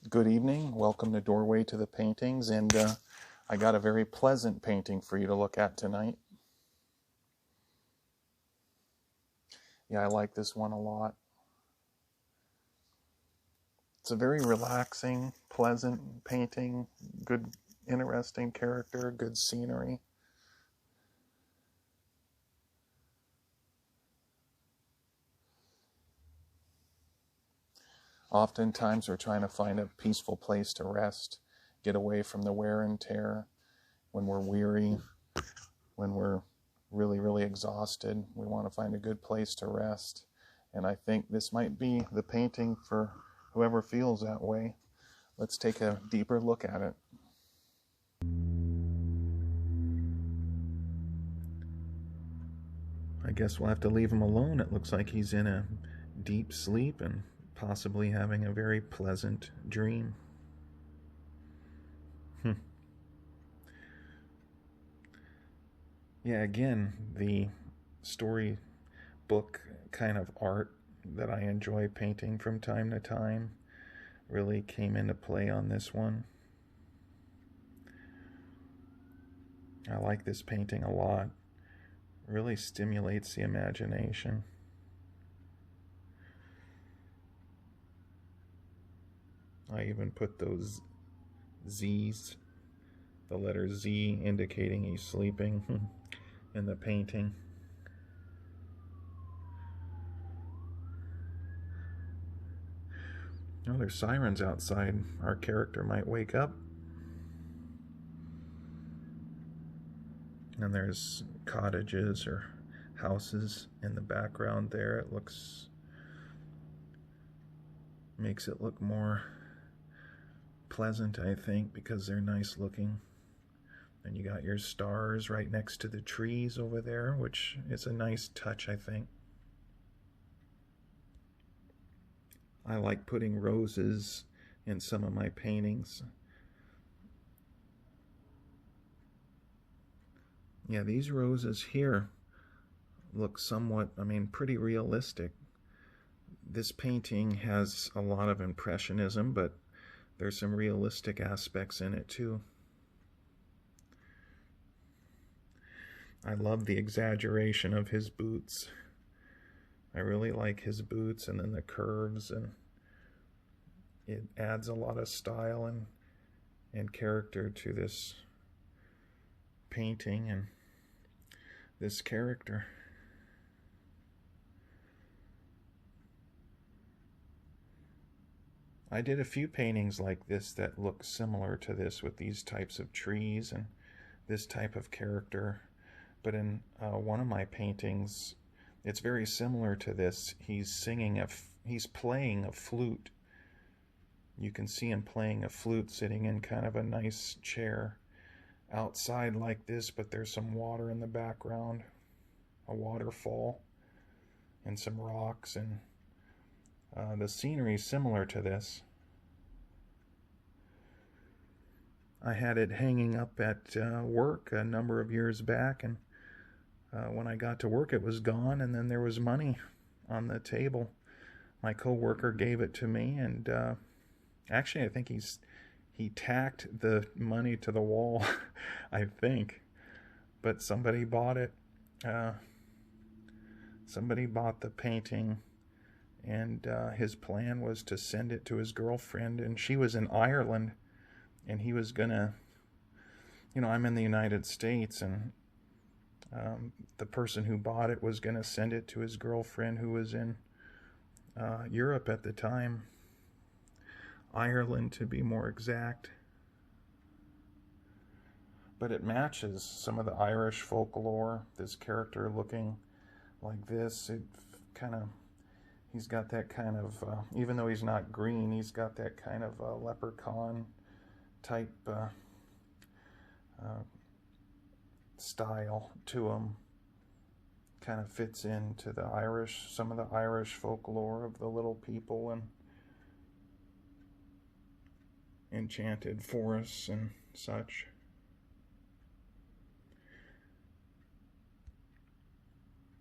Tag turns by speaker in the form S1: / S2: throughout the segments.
S1: Good evening. Welcome to Doorway to the Paintings, and I got a very pleasant painting for you to look at tonight. Yeah, I like this one a lot. It's a very relaxing, pleasant painting, good, interesting character, good scenery. Oftentimes we're trying to find a peaceful place to rest, get away from the wear and tear. When we're weary, when we're really, really exhausted, we want to find a good place to rest. And I think this might be the painting for whoever feels that way. Let's take a deeper look at it. I guess we'll have to leave him alone. It looks like he's in a deep sleep and possibly having a very pleasant dream. Yeah, again, the storybook kind of art that I enjoy painting from time to time really came into play on this one. I like this painting a lot. It really stimulates the imagination. I even put those Z's, the letter Z indicating he's sleeping in the painting. Oh, there's sirens outside. Our character might wake up. And there's cottages or houses in the background there. It makes it look more pleasant, I think, because they're nice looking. And you got your stars right next to the trees over there, which is a nice touch, I think. I like putting roses in some of my paintings. Yeah, these roses here look somewhat, pretty realistic. This painting has a lot of impressionism, but there's some realistic aspects in it too. I love the exaggeration of his boots. I really like his boots, and then the curves, and it adds a lot of style and character to this painting and this character. I did a few paintings like this that look similar to this, with these types of trees and this type of character. But in one of my paintings, it's very similar to this. He's playing a flute. You can see him playing a flute sitting in kind of a nice chair outside like this, but there's some water in the background, a waterfall, and some rocks, and the scenery is similar to this. I had it hanging up at work a number of years back, and when I got to work it was gone, and then there was money on the table. My coworker gave it to me, and actually I think he tacked the money to the wall, I think. But somebody bought it. Somebody bought the painting, and his plan was to send it to his girlfriend, and she was in Ireland, and he was gonna, I'm in the United States, and the person who bought it was gonna send it to his girlfriend, who was in Europe at the time, Ireland to be more exact. But it matches some of the Irish folklore, this character looking like this. He's got that kind of, even though he's not green, he's got that kind of leprechaun type style to him. Kind of fits into some of the Irish folklore of the little people and enchanted forests and such.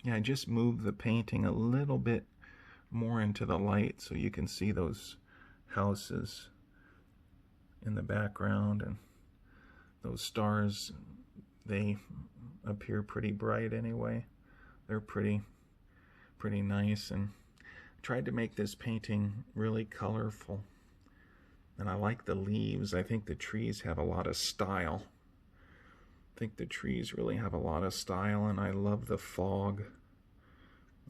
S1: Yeah, I just moved the painting a little bit more into the light so you can see those houses in the background, and those stars, they appear pretty bright anyway. They're pretty nice, and tried to make this painting really colorful. And I like the leaves. I think the trees have a lot of style. I think the trees really have a lot of style, and I love the fog.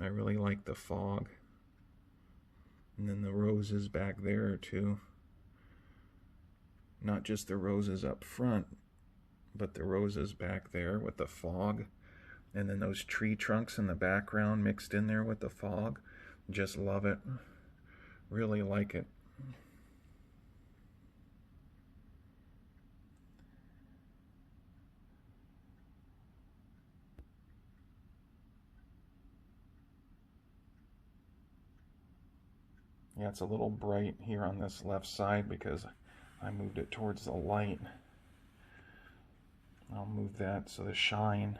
S1: I really like the fog. And then the roses back there too. Not just the roses up front, but the roses back there with the fog. And then those tree trunks in the background mixed in there with the fog. Just love it. Really like it. Yeah, it's a little bright here on this left side because I moved it towards the light. I'll move that so the shine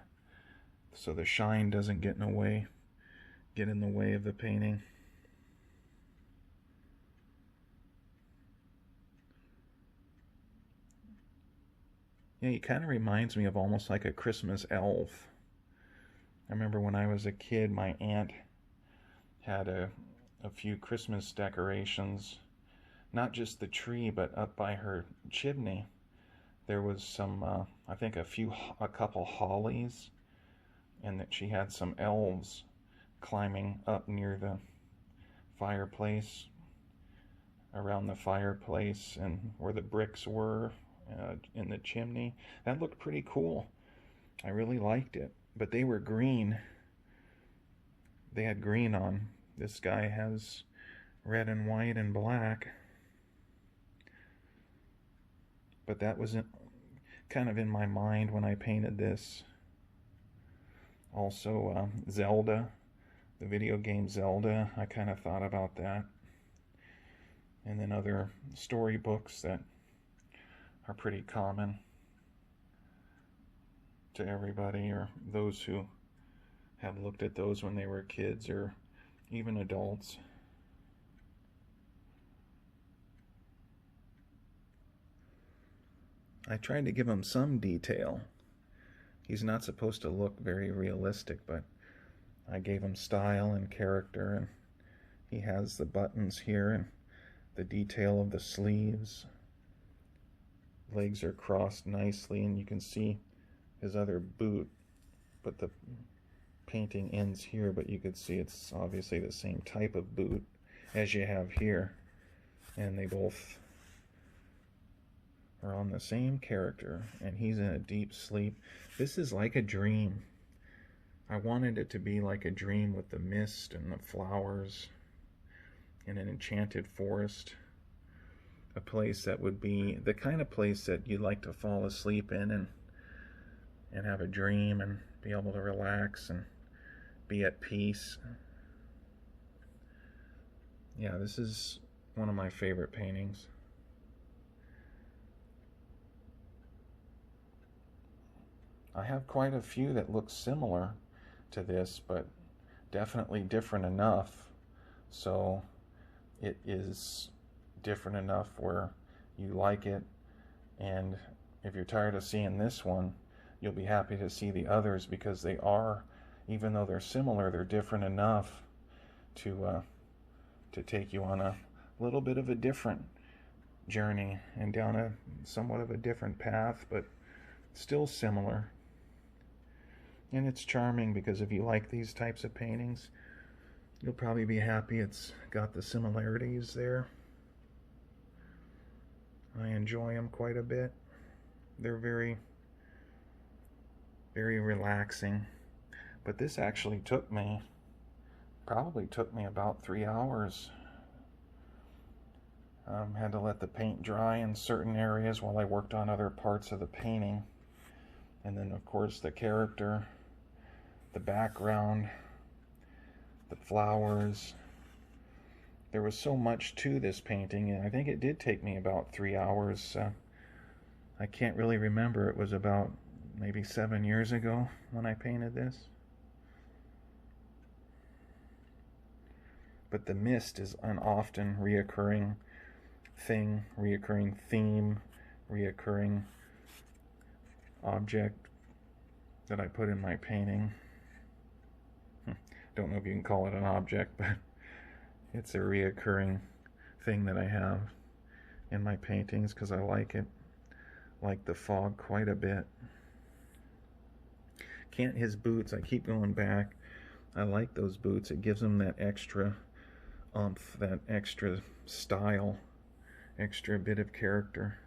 S1: doesn't get in the way of the painting. Yeah, he kind of reminds me of almost like a Christmas elf. I remember when I was a kid, my aunt had a few Christmas decorations, not just the tree, but up by her chimney there was some, I think a couple hollies, and that she had some elves climbing up near the fireplace, around the fireplace, and where the bricks were in the chimney. That looked pretty cool. I really liked it, but they were green. They had green on. This guy has red and white and black. But that was kind of in my mind when I painted this. Also, Zelda, the video game Zelda, I kind of thought about that. And then other storybooks that are pretty common to everybody, or those who have looked at those when they were kids, or even adults. I tried to give him some detail. He's not supposed to look very realistic, but I gave him style and character, and he has the buttons here and the detail of the sleeves. Legs are crossed nicely, and you can see his other boot, but the painting ends here, but you could see it's obviously the same type of boot as you have here, and they both are on the same character, and he's in a deep sleep. This is like a dream. I wanted it to be like a dream with the mist and the flowers in an enchanted forest, a place that would be the kind of place that you'd like to fall asleep in and have a dream and be able to relax and be at peace. Yeah, this is one of my favorite paintings. I have quite a few that look similar to this, but definitely different enough so it is different enough where you like it, and if you're tired of seeing this one, you'll be happy to see the others, because they are, even though they're similar, they're different enough to take you on a little bit of a different journey and down a somewhat of a different path, but still similar. And it's charming, because if you like these types of paintings, you'll probably be happy it's got the similarities there. I enjoy them quite a bit. They're very, very relaxing. But this actually probably took me about 3 hours. Had to let the paint dry in certain areas while I worked on other parts of the painting. And then, of course, the character, the background, the flowers. There was so much to this painting, and I think it did take me about 3 hours. I can't really remember. It was about maybe 7 years ago when I painted this. But the mist is an often reoccurring thing, reoccurring theme, reoccurring object that I put in my painting. Don't know if you can call it an object, but it's a reoccurring thing that I have in my paintings because I like it. Like the fog quite a bit. His boots, I keep going back. I like those boots. It gives them that extra oomph, that extra style, extra bit of character.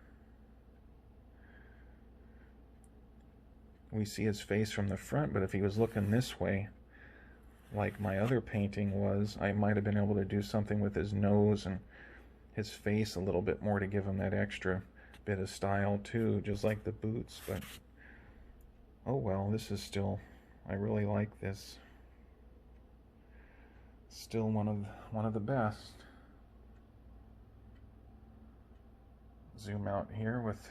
S1: We see his face from the front, but if he was looking this way, like my other painting was, I might have been able to do something with his nose and his face a little bit more to give him that extra bit of style too, just like the boots. But oh well, this is still, I really like this. Still one of the best. Zoom out here with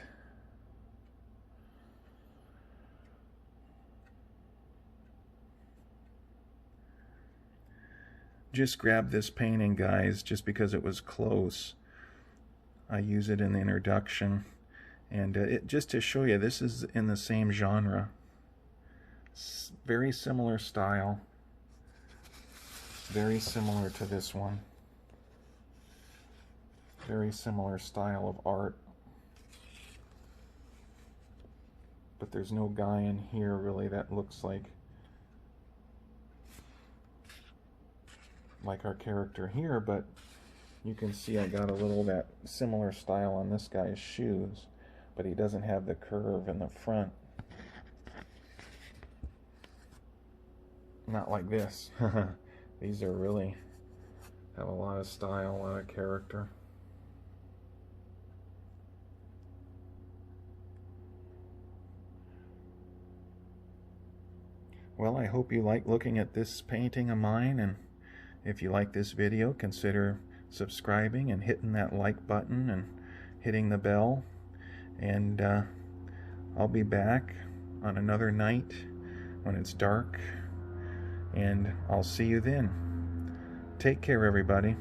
S1: just grab this painting, guys, just because it was close. I use it in the introduction, and just to show you, this is in the same genre. Very similar style, very similar to this one. Very similar style of art. But there's no guy in here really that looks like our character here, but you can see I got a little that similar style on this guy's shoes, but he doesn't have the curve in the front. Not like this. These are really have a lot of style, a lot of character. Well, I hope you like looking at this painting of mine, and if you like this video, consider subscribing and hitting that like button and hitting the bell. And I'll be back on another night when it's dark, and I'll see you then. Take care, everybody.